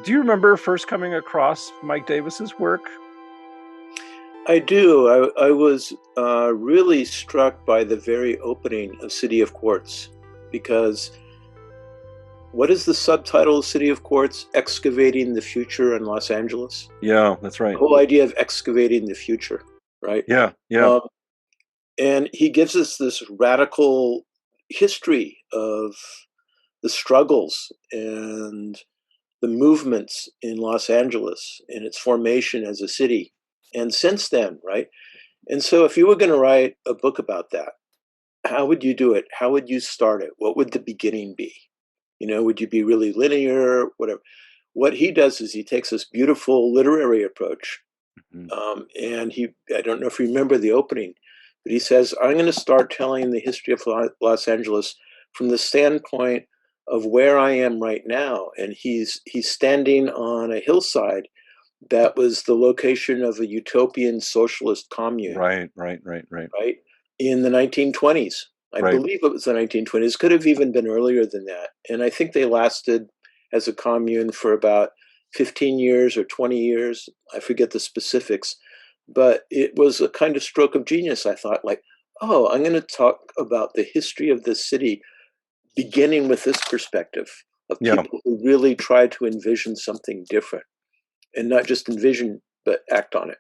Do you remember first coming across Mike Davis's work? I do. I was really struck by the very opening of City of Quartz because what is the subtitle of City of Quartz? Excavating the Future in Los Angeles. Yeah, that's The right. whole idea of excavating the future, right? Yeah, yeah, Um, and he gives us this radical history of the struggles and the movements in Los Angeles and its formation as a city. And since then, right? And so, if you were going to write a book about that, how would you do it? How would you start it? What would the beginning be? Would you be really linear? Whatever. What he does is he takes this beautiful literary approach, mhm, and I don't know if you remember the opening, but he says, I'm going to start telling the history of Los Angeles from the standpoint of where I am right now. And he's standing on a hillside that was the location of a utopian socialist commune, right, right, right, right, right? In the 1920s. I right. believe it was the 1920s. Could have even been earlier than that. And I think they lasted as a commune for about 15 years or 20 years. I forget the specifics. But it was a kind of stroke of genius. I thought, like, oh, I'm going to talk about the history of this city, beginning with this perspective of Yeah, people who really tried to envision something different and not just envision, but act on it.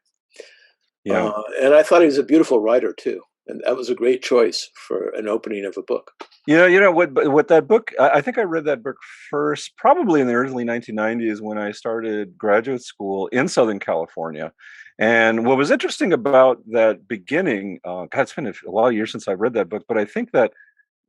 yeah. And I thought he was a beautiful writer too, and that was a great choice for an opening of a book. What that book, I think I read that book first, probably in the early 1990s when I started graduate school in Southern California. And what was interesting about that beginning, God, it's been a lot of years since I read that book, but I think that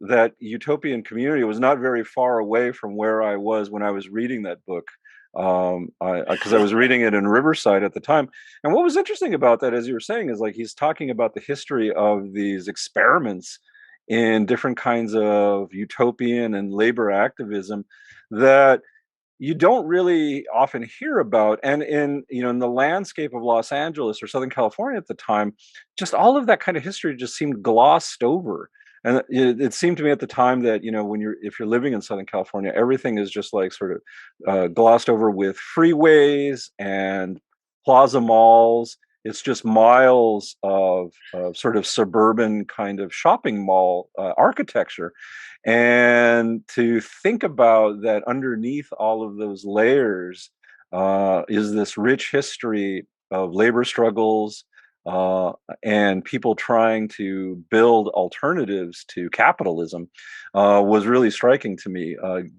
that utopian community was not very far away from where I was when I was reading that book. Because I was reading it in Riverside at the time. And what was interesting about that, as you were saying, is like he's talking about the history of these experiments in different kinds of utopian and labor activism that you don't really often hear about. And in the landscape of Los Angeles or Southern California at the time, just all of that kind of history just seemed glossed over. And it seemed to me at the time that if you're living in Southern California, everything is just like sort of glossed over with freeways and plaza malls. It's just miles of sort of suburban kind of shopping mall architecture. And to think about that underneath all of those layers is this rich history of labor struggles uh, and people trying to build alternatives to capitalism was really striking to me,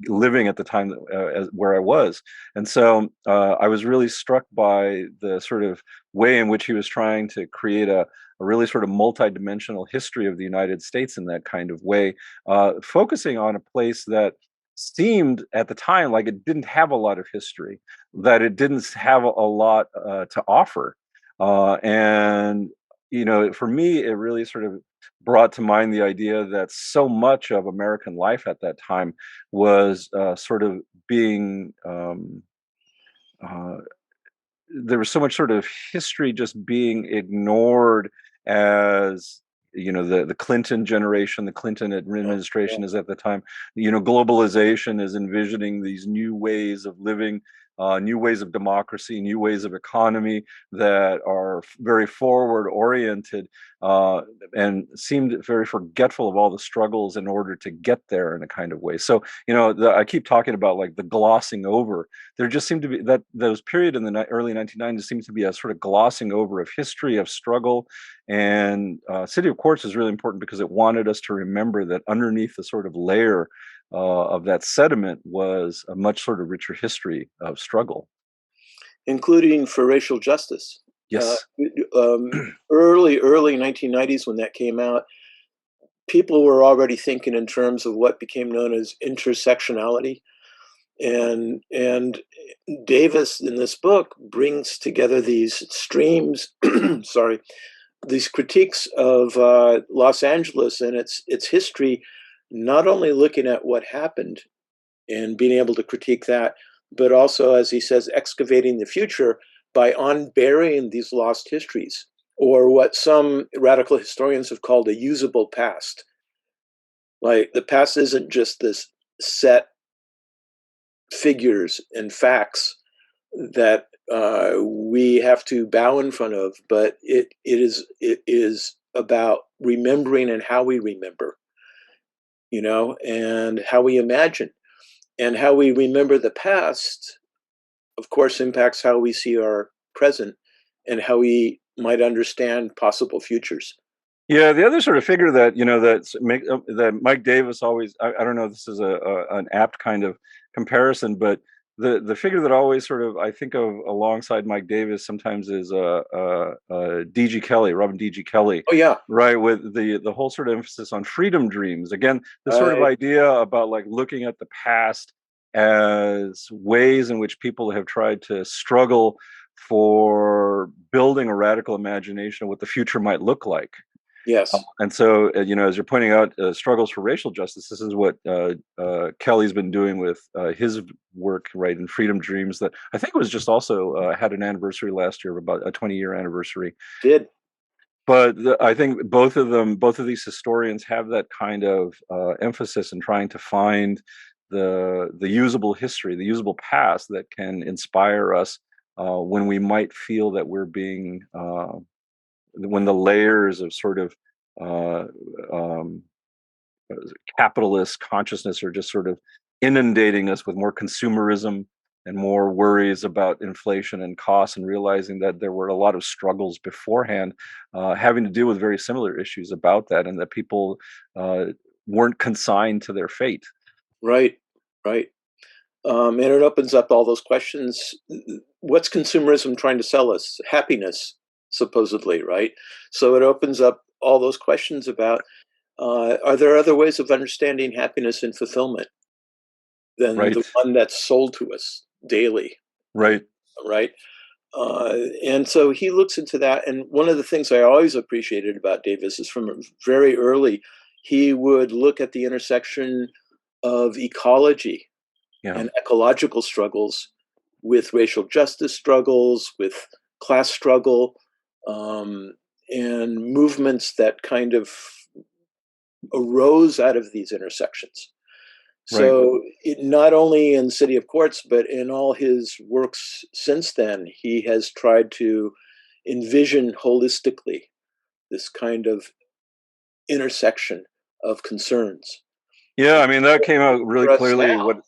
living at the time where I was. And so I was really struck by the sort of way in which he was trying to create a really sort of multi-dimensional history of the United States in that kind of way, focusing on a place that seemed at the time like it didn't have a lot of history, that it didn't have a lot to offer. And, for me, it really sort of brought to mind the idea that so much of American life at that time was sort of being. Uh, there was so much sort of history just being ignored as the Clinton generation, the Clinton Yeah, yeah. administration is at the time, globalization is envisioning these new ways of living, new ways of democracy, new ways of economy that are very forward oriented, uh, and seemed very forgetful of all the struggles in order to get there in a kind of way. So I keep talking about like the glossing over. There just seemed to be that those period in the early 1990s seems to be a sort of glossing over of history of struggle. And City of Quartz is really important because it wanted us to remember that underneath the sort of layer of that sediment was a much sort of richer history of struggle. Including for racial justice. Uh, Yes. early 1990s when that came out, people were already thinking in terms of what became known as intersectionality. And Davis in this book brings together these streams, sorry, these critiques of Los Angeles and its history, not only looking at what happened and being able to critique that, but also, as he says, excavating the future by unburying these lost histories, or what some radical historians have called a usable past. Like the past isn't just this set figures and facts, that we have to bow in front of, but it is about remembering and how we remember, and how we imagine and how we remember the past. Of course, impacts how we see our present and how we might understand possible futures. Yeah, the other sort of figure that that Mike Davis always, I don't know if this is an apt kind of comparison, but the figure that always sort of I think of alongside Mike Davis sometimes is DG Kelly, Robin DG Kelly, Oh yeah, right? With the whole sort of emphasis on freedom dreams. Again, the sort of right. idea about like looking at the past as ways in which people have tried to struggle for building a radical imagination of what the future might look like. Yes, And so, as you're pointing out, struggles for racial justice. This is what Kelly's been doing with his work, right, in Freedom Dreams. That I think was just also had an anniversary last year, about a 20-year anniversary. did. But I think both of these historians have that kind of emphasis in trying to find the usable history, the usable past that can inspire us when we might feel that we're being when the layers of sort of uh, um, capitalist consciousness are just sort of inundating us with more consumerism and more worries about inflation and costs, and realizing that there were a lot of struggles beforehand having to deal with very similar issues about that, and that people uh, weren't consigned to their fate. Right, right. And it opens up all those questions. What's consumerism trying to sell us? Happiness, supposedly, right? So it opens up all those questions about, are there other ways of understanding happiness and fulfillment than Right, the one that's sold to us daily, right. right? And so he looks into that. And one of the things I always appreciated about Davis is from very early, he would look at the intersection of ecology Yeah. and ecological struggles with racial justice struggles, with class struggle, um, and movements that kind of arose out of these intersections. Right. So, not only in City of Quartz, but in all his works since then, he has tried to envision holistically this kind of intersection of concerns. Yeah, I mean that came out really For us clearly. now, What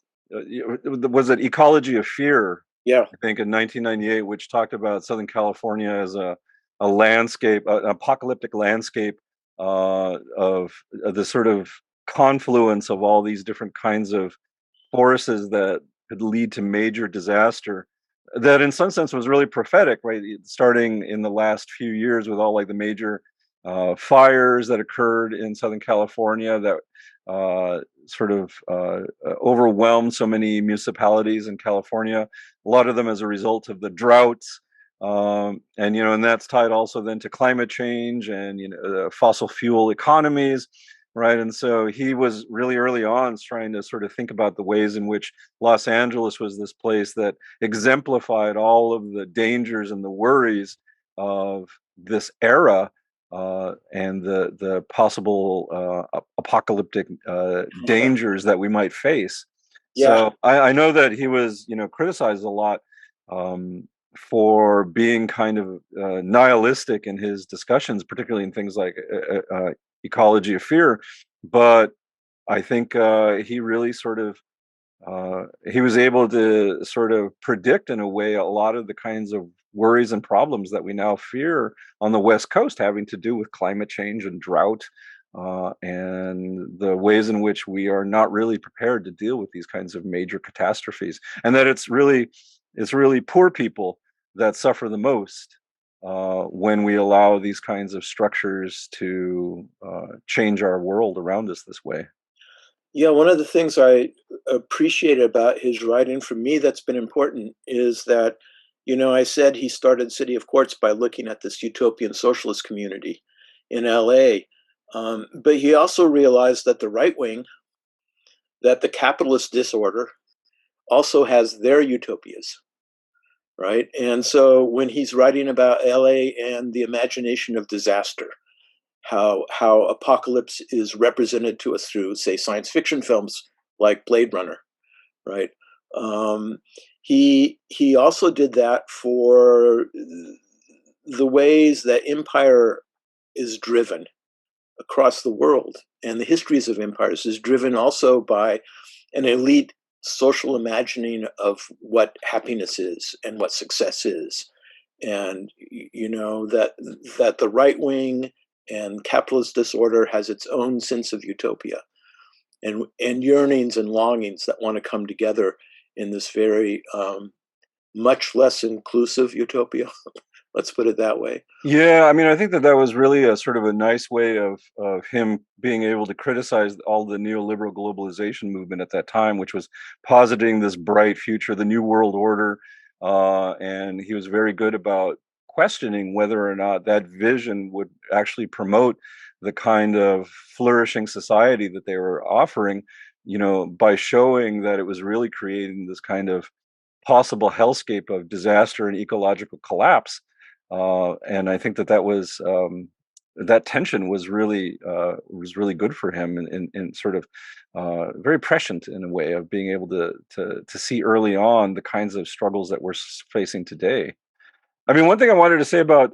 was it? Ecology of Fear, yeah, I think, in 1998, which talked about Southern California as a landscape, an apocalyptic landscape of the sort of confluence of all these different kinds of forces that could lead to major disaster. That, in some sense, was really prophetic, right? Starting in the last few years with all like the major fires that occurred in Southern California that sort of overwhelmed so many municipalities in California. A lot of them as a result of the droughts, and and that's tied also then to climate change and fossil fuel economies, right? And so he was really early on trying to sort of think about the ways in which Los Angeles was this place that exemplified all of the dangers and the worries of this era, and the possible apocalyptic dangers that we might face. yeah, So I know that he was, criticized a lot for being kind of nihilistic in his discussions, particularly in things like Ecology of Fear. But I think he really sort of he was able to sort of predict in a way a lot of the kinds of worries and problems that we now fear on the West Coast, having to do with climate change and drought, and the ways in which we are not really prepared to deal with these kinds of major catastrophes, and that it's really poor people that suffer the most when we allow these kinds of structures to change our world around us this way. yeah. One of the things I appreciate about his writing, for me, that's been important is that, I said he started City of Quartz by looking at this utopian socialist community in LA. But he also realized that the right wing, that the capitalist disorder also has their utopias, right? And so when he's writing about LA and the imagination of disaster, how apocalypse is represented to us through, say, science fiction films like Blade Runner, right? Um, he also did that for the ways that empire is driven across the world, and the histories of empires is driven also by an elite social imagining of what happiness is and what success is. And that the right wing and capitalist disorder has its own sense of utopia, and yearnings and longings that want to come together in this very much less inclusive utopia. Let's put it that way. Yeah, I mean, I think that that was really a sort of a nice way of him being able to criticize all the neoliberal globalization movement at that time, which was positing this bright future, the new world order, and he was very good about questioning whether or not that vision would actually promote the kind of flourishing society that they were offering, by showing that it was really creating this kind of possible hellscape of disaster and ecological collapse. And I think that that tension was really good for him, and sort of very prescient in a way of being able to see early on the kinds of struggles that we're facing today. I mean, one thing I wanted to say about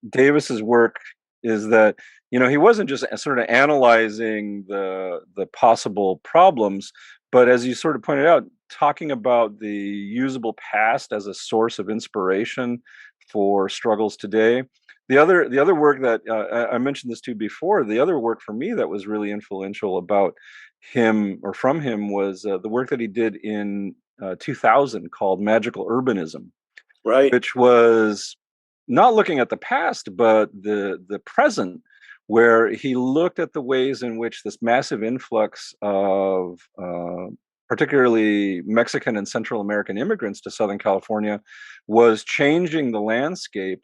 Davis's work is that he wasn't just sort of analyzing the possible problems, but as you sort of pointed out, talking about the usable past as a source of inspiration for struggles today. The other work that I mentioned this to before, the other work for me that was really influential about him or from him was the work that he did in 2000 called Magical Urbanism, Right. which was not looking at the past, but the present, where he looked at the ways in which this massive influx of particularly Mexican and Central American immigrants to Southern California was changing the landscape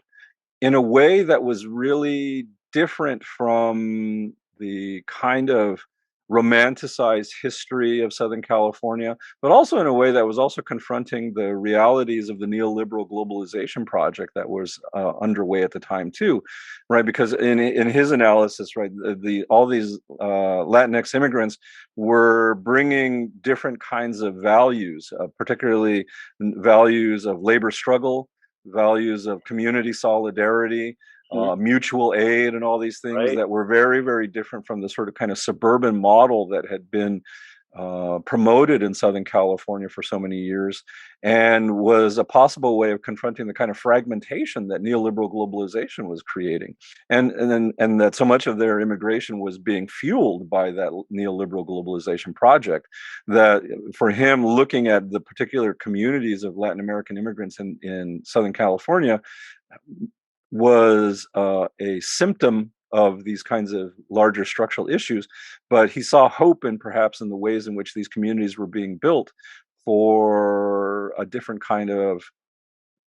in a way that was really different from the kind of romanticized history of Southern California, but also in a way that was also confronting the realities of the neoliberal globalization project that was underway at the time too, right? Because in his analysis, right, all these Latinx immigrants were bringing different kinds of values, particularly values of labor struggle, values of community solidarity, Mhm. mutual aid, and all these things Right. that were very, very different from the sort of kind of suburban model that had been promoted in Southern California for so many years, and was a possible way of confronting the kind of fragmentation that neoliberal globalization was creating, and that so much of their immigration was being fueled by that neoliberal globalization project. That for him, looking at the particular communities of Latin American immigrants in Southern California was a symptom of these kinds of larger structural issues, but he saw hope in perhaps in the ways in which these communities were being built for a different kind of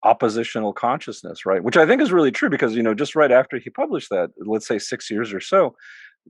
oppositional consciousness, right? Which I think is really true because, just right after he published that, let's say 6 years or so,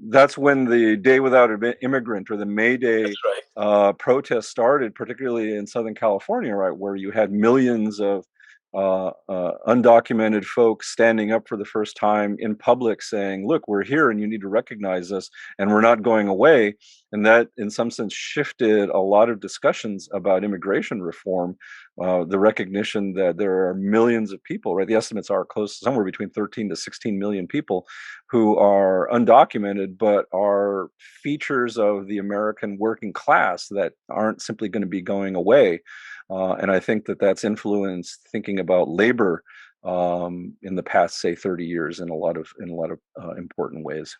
that's when the Day Without an Immigrant or the May That's Day right. protests started, particularly in Southern California, right, where you had millions of undocumented folks standing up for the first time in public saying, look, we're here and you need to recognize us and we're not going away. And that, in some sense, shifted a lot of discussions about immigration reform, the recognition that there are millions of people, right? The estimates are close, somewhere between 13 to 16 million people who are undocumented, but are features of the American working class that aren't simply going to be going away. And I think that that's influenced thinking about labor in the past, say, 30 years in a lot of important ways.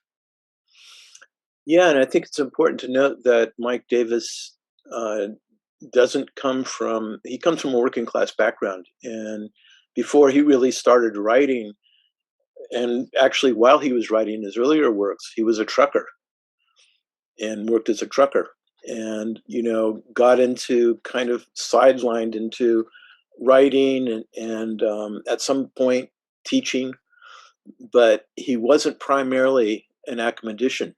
Yeah, and I think it's important to note that Mike Davis uh, doesn't come from, he comes from a working class background. And before he really started writing, and actually while he was writing his earlier works, he was a trucker and worked as a trucker, and got into kind of sidelined into writing, and at some point teaching, but he wasn't primarily an academician.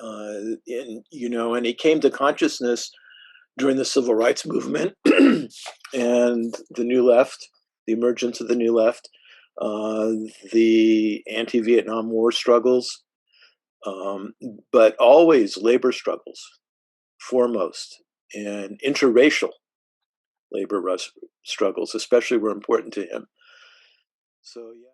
And he came to consciousness during the civil rights movement and the New Left, the emergence of the New Left, uh, the anti-Vietnam War struggles, um, but always labor struggles foremost, and interracial. labor struggles, especially were important to him. So yeah.